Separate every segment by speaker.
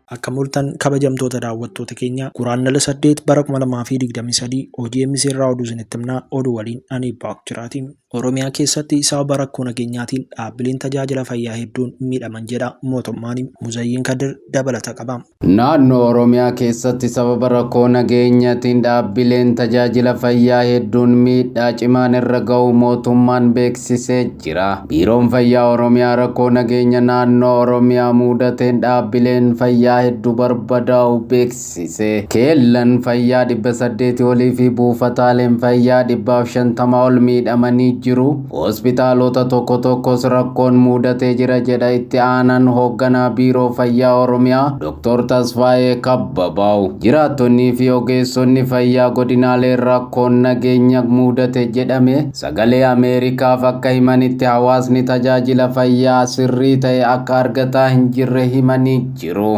Speaker 1: Akka mul'atan kabajamtoota daawwattoota keenya guraandhala 8 bara 2023 OGMC irraa oduu isinitti himnaa oduu waliin ani baak jiraati. Oromiyaa keessatti sababa rakkoo nageenyaatiin dhaabbileen tajaajila fayyaa hedduun miidhaman jedha mootummaan. Muzayyiin Kadir dabalata qaba.
Speaker 2: Naannoo Oromiyaa keessatti sababa rakkoo nageenyaatiin dhaabbileen tajaajila fayyaa hedduun miidhaa cimaan irra ga'u mootummaan beeksisee jira. Biiroon Fayyaa Oromiyaa rakkoo nageenya naannoo Oromiyaa mudateen dhaabbileen fayyaa hedduu barbadaa'u beeksise. Keellan fayyaa 800 olii fi buufataaleen fayyaa 150 ol miidhamanii jiru. Hospitaalota tokkos rakkoon mudatee jira jedha itti aanaan hoogganaa Biiroo Fayyaa Oromiyaa Dr. Tasfaayee Kabbabaw. Jiraattonnii fi ogeessonni fayyaa godinaalee rakkoon nageenya mudate jedhame sagalee Ameerikaaf akka himanitti hawaasni tajaajila fayyaa sirrii ta'e akka argataa hin jirre himanii jiru.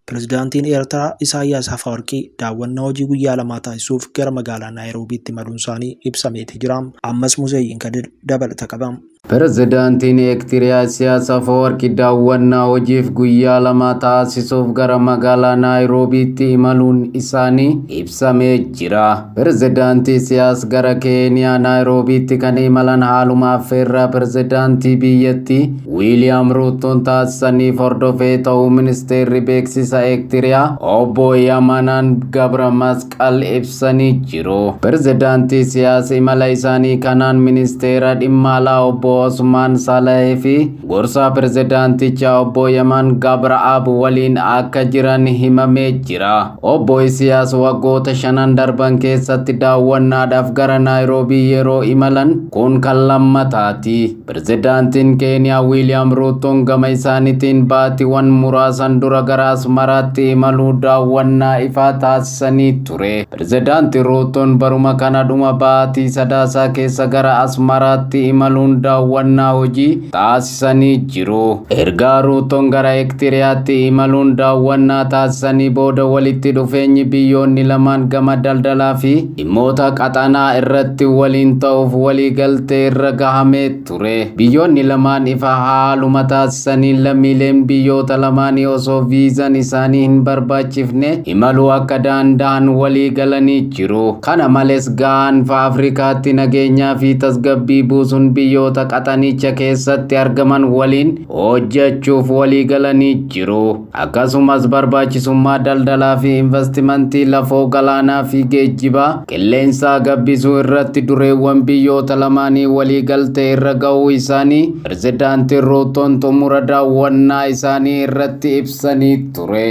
Speaker 1: Pirezidaantiin Eertiraa Isaayyaas Afwerqii daawwannaa hojii guyyaa lamaa taasisuuf gara magaalaa Naayiroobiitti imaluun isaanii ibsameeti jira. Ammas Muzayyiin Kadir dabalata qaba.
Speaker 2: Pirezidaantiin Eertiraa Isaayyaas Afwerqii daawwannaa hojiif guyyaa lama taasisuuf gara magaalaa Naayiroobiitti imaluun isaanii ibsamee jira. Pirezidaantii Isaayyaas gara Keeniyaa Naayiroobiitti kan imalan haaluma affeerraa pirezidaantii biyyattii Wiiliyaam Ruutoon taasisaniif hordofee ta'uu ministeerri beeksisa Eertiraa obbo Yamanaan Gabra Masqal ibsanii jiru. Pirezidaantii Isaayyaas imala isaanii kanaan ministeera dhimma alaa obbo Osman Saleh fi gorsaa pirezidaantichaa obbo Yaman Gabraab waliin akka jiran himamee jira. Obbo Isaayyaas waggoota 5 darban keessatti daawwannaadhaaf gara Naayiroobii yeroo imalan kun kan lammataati. Pirezidaantiin Keeniyaa Wiiliyaam Ruutoon gama isaaniitiin baatiiwwan muraasan dura gara Asmaraatti imaluu daawwannaa ifaa taasisanii ture. Pirezidaantii Ruutoon baruma kana dhuma baatii Sadaasaa keessa gara Asmaraatti imaluun daawwannaa hojii taasisanii jiru. Erga Ruutoon gara Eertiraatti imaluun daawwannaa taasisanii booda walitti dhufeenyi biyyoonni lamaan gama daldalaa fi dhimmoota qaxanaa irratti waliin ta'uuf waliigaltee irra gahamee ture. Biyyoonni lamaan ifa haaluma taasisanii lammiileen biyyoota lamaanii osoo viizaan isaanii hin barbaachifne imaluu akka danda'an walii galanii jiru. Kana malees gaanfa Afrikaatti nageenyaa fi tasgabbii buusuun biyyoota qaxanicha keessatti argaman waliin hojjechuuf walii galanii jiru. Akkasumas barbaachisummaa daldalaa fi investimentii lafoo galaanaa fi geejjibaa qilleensaa gabbisuu irratti dureewwan biyyoota lamaanii walii galtee irra ga'uu isaanii pirezidaantii Ruutoon xumura daawwannaa isaanii irratti ibsanii ture.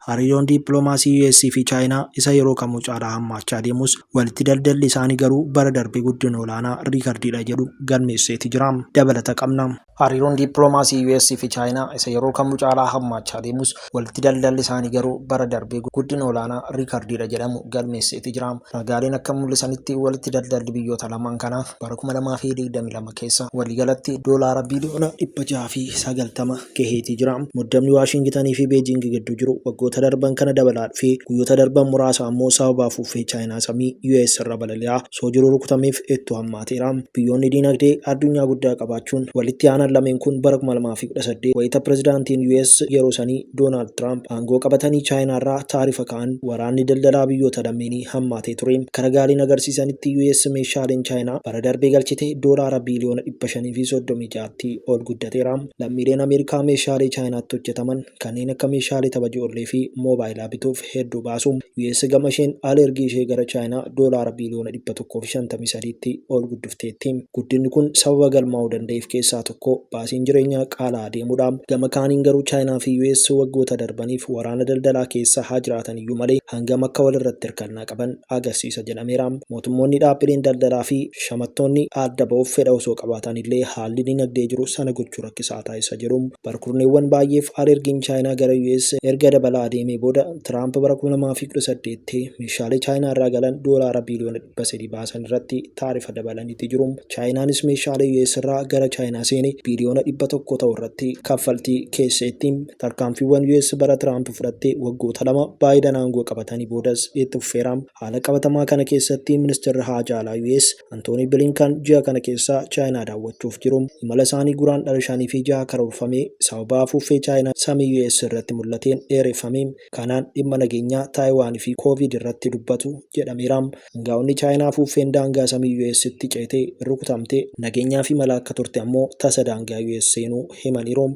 Speaker 1: Hariiroon dippiloomaasii US fi Chaayinaa isa yeroo kamuu caalaa hammaachaa deemus walitti daldalli isaanii garuu bara darbee guddina olaanaa riikardiidha jedhu galmeesseeti jira. Dabalata qabna. Hariiroon dippiloomaasii US fi Chaayinaa isa yeroo kamuu caalaa hammaachaa deemus walitti daldalli isaanii garuu bara darbee guddina olaanaa riikardiidha jedhamu galmeesseeti jira. Ragaaleen akka mul'isanitti walitti daldalli biyyoota lamaan kanaaf bara 2022 keessa waliigalatti doolaara biliyoona 690 gaheetii jira. Muddamni Waashingitanii fi Beejing gidduu jiru waggoota darban kana dabalaa fi guyyoota darban muraasa ammoo sababa afuuffee Chaayinaa samii US irra balali'aa soo jiru rukutameef itti hammaateera. Biyyoonni dinagdee addunyaa guddaa qabaachuun walitti aanan lameen kun bara 2018 wayita pirezidaantiin US yeroo sanii Doonaald Tiraamp aangoo qabatanii Chaayinaa irraa taarifa ka'an waraanni daldalaa biyyoota lameenii hammaatee ture. Ragaaleen agarsiisanitti US meeshaaleen Chaayinaa bara darbee galchite doolaara biliyoona 536tti ol guddateera. Lammiileen Ameerikaa meeshaalee Chaayinaatti hojjetaman kanneen akka meeshaalee tapha ijoollee fi moobaayilaa bituuf hedduu baasu. US gama isheen alergii ishee gara Chaayinaa doolaara biliyoona 153tti ol guddifteetti. Guddinni kun sababa galmaa'uu danda'eef keessaa tokko baasiin jireenyaa qaala'aa deemuudha. Gama kaaniin garuu Chaayinaa fi US waggoota darbaniif waraana daldalaa keessa haa jiraatan iyyuu malee hangam akka walirratti hirkannaa qaban agarsiisa jedhameera. Mootummoonni dhaabbileen daldalaa fi shamattoonni adda ba'uuf fedha osoo qabaatan illee haalli dinagdee jiru sana gochuu rakkisaa taasisa jedhu. Barkurneewwan baay'eef alergiin Chaayinaa gara US erga dabalaa deemee booda Tiraamp bara 2018 meeshaalee Chaayinaa irraa galan doolaara biliyoona 300 baasan irratti taarifa dabalaniiti jiru. Chaayinaanis meeshaalee US irraa gara Chaayinaa seene biliyoona 100 ta'u irratti kaffaltii keesseetti. Tarkaanfiiwwan US bara Tiraamp fudhattee waggoota 2 Baayiden aangoo qabatanii boodas itti fufeera. Haala qabatamaa kana keessatti ministeerri haajaa alaa US Antoonii Bilinkan ji'a kana keessa Chaayinaa daawwachuuf jiru. Imala isaanii guraandhala 5 fi 6 karoorfamee sababa afuuffee Chaayinaa samii US irratti mul'ateen dheereffame. Kanaan dhimma nageenyaa Taayiwaan fi Koovid irratti dubbatu jedhameera. Hangaa'onni Chaayinaa afuuffeen daangaa samii US itti ceetee rukutamte nageenyaa fi mala akka turte ammoo tasa daangaa US seenuu himaniiru.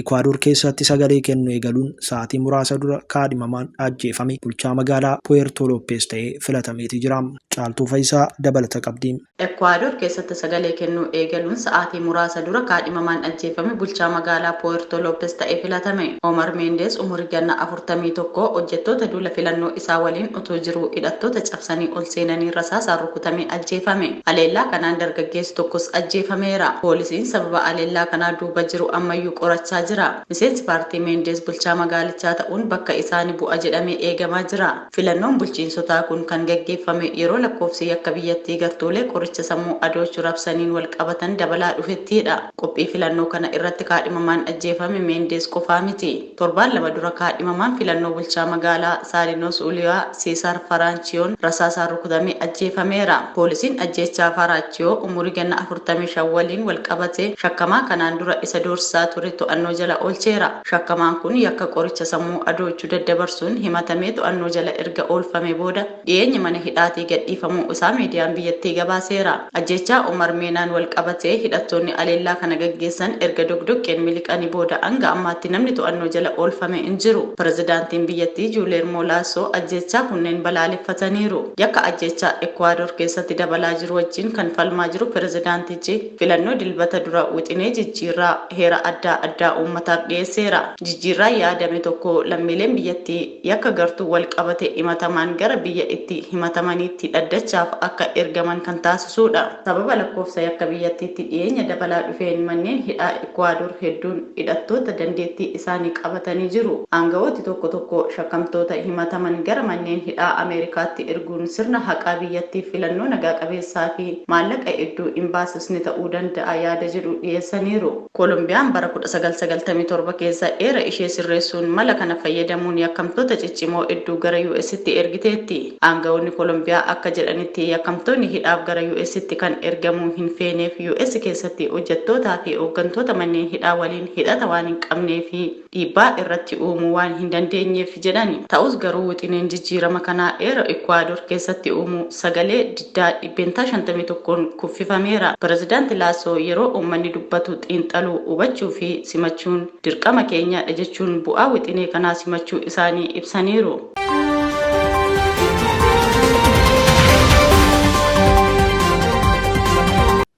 Speaker 1: Ikwaador keessatti sagalee kennuu eegaluun sa'aatii muraasa dura kaadhimamaan ajjeefame bulchaa magaalaa Puerto Lopez ta'ee filatameeti jira. Caaltuu Faayisaa dabalata qabdi.
Speaker 3: Ikwaador keessatti sagalee kennuu eegaluun sa'aatii muraasa dura kaadhimamaan ajjeefame bulchaa magaalaa Puerto Lopez ta'ee filatame. Omar Mendes umurii ganna 41 hojjettoota duula filannoo isaa waliin utuu jiruu hidhattoota cabsanii ol seenanii rasaasaan rukutamee ajjeefame. Aleellaa kanaan dargaggeessi tokkos ajjeefameera. Poolisiin sababa aleellaa kanaa duuba jiru ammayyuu qorachaa jira. Miseensi paartii Mendes bulchaa magaalichaa ta'uun bakka isaanii bu'a jedhamee eegamaa jira. Filannoon bulchiinsotaa kun kan gaggeeffame yeroo lakkoofsi akka biyyattii gartoolee qoricha sammuu adoochuu rabsaniin wal qabatan dabalaa dhufettiidha. Qophii filannoo kana irratti kaadhimamaan ajjeefame Mendes qofaa miti. Torbaan lama dura kaadhimamaan filannoo bulchaa magaalaa Saalinos Uliyaa Cesar Faraanchiyoon rasaasaan rukutamee ajjeefameera. Poolisiin ajjeechaa Faraanchiyoo umurii ganna 45 waliin wal qabate shakkamaa kanaan dura isa doorsisaa ture to'annoo jala oolcheera. Shakkamaan kun yakka qoricha sammuu adoochuu daddabarsuun himatamee to'annoo jala erga oolfame booda dhiyeenya mana hidhaatii gadhiifamuu isaa miidiyaan biyyattii gabaaseera. Ajjeechaa Omar Meenaan wal qabatee hidhattoonni aleellaa kana gaggeessan erga dogdoqqeen miliqanii booda hanga ammaatti namni to'annoo jala oolfame hin jiru. Pirezidaantiin biyyattii Guillermo Lasso ajjeechaa kunneen balaaleffataniiru. Yakka ajjeechaa Ekwaador keessatti dabalaa jiru wajjin kan falmaa jiru pirezidaantichi filannoo dilbata dura wixinee jijjiirraa heera adda addaa uummataaf dhiyeesseera. Jijjiirraa yaadame tokko lammiileen biyyattii yakka gartuu wal qabate himataman gara biyya itti himatamaniitti dhaddachaaf akka ergaman kan taasisuudha. Sababa lakkoofsa yakka biyyattiitti dhiyeenya dabalaa dhufeen manneen hidhaa Ekwaador hedduun hidhattoota dandeettii isaanii qabatanii jiru. Aangawooti tokko tokko shakkamtoota himataman gara manneen hidhaa Ameerikaatti erguun sirna haqaa biyyattiif filannoo nagaa qabeessaa fi maallaqa hedduu hin baasisne ta'uu danda'a yaada jedhu dhiyeessaniiru. Kolombiyaan bara 1997 keessa eera ishee sirreessuun mala kana fayyadamuun yakkamtoota ciccimoo hedduu gara US'tti ergiteetti. Aangawoonni Kolombiyaa akka jedhanitti yakkamtoonni hidhaaf gara US'tti kan ergamuu hin feeneef US keessatti hojjettootaa fi hooggantoota manneen hidhaa waliin hidhata waan hin qabnee fi dhiibbaa irratti uumuu waan hin dandeenyeef jedhani. Ta'us garuu wixineen jijjiirama kanaa eera Ekwaador keessatti uumuu sagalee diddaa 51 kuffifameera. Pirezidaanti Lasso yeroo uummanni dubbatu xiinxaluu hubachuu fi simachuun dirqama keenyaadha jechuun bu'aa wixinee kanaa simachuu isaanii ibsaniiru.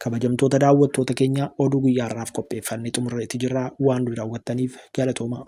Speaker 1: Kabajamtoota daawwattoota keenya oduu guyyaa har'aaf qopheeffannee xumurreetti jirra. Waan nu daawwattaniif galatooma.